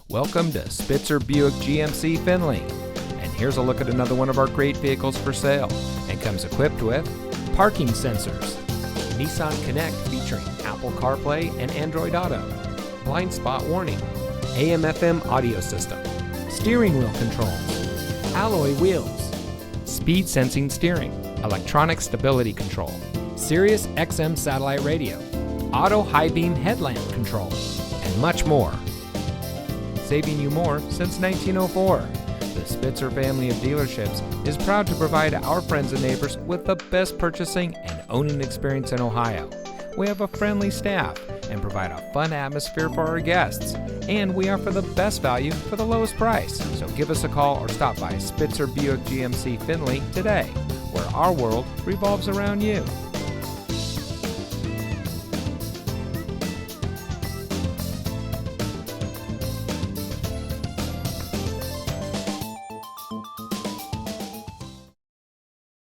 Welcome to Spitzer Buick GMC Findlay. And here's a look at another one of our great vehicles for sale. And comes equipped with parking sensors, Nissan Connect featuring Apple CarPlay and Android Auto, blind spot warning, AM/FM audio system, steering wheel controls, alloy wheels, speed sensing steering, electronic stability control, Sirius XM satellite radio, auto high beam headlamp control, and much more. Saving you more since 1904. The Spitzer family of dealerships is proud to provide our friends and neighbors with the best purchasing and owning experience in Ohio. We have a friendly staff and provide a fun atmosphere for our guests. And we offer the best value for the lowest price. So give us a call or stop by Spitzer Buick GMC Findlay today, where our world revolves around you.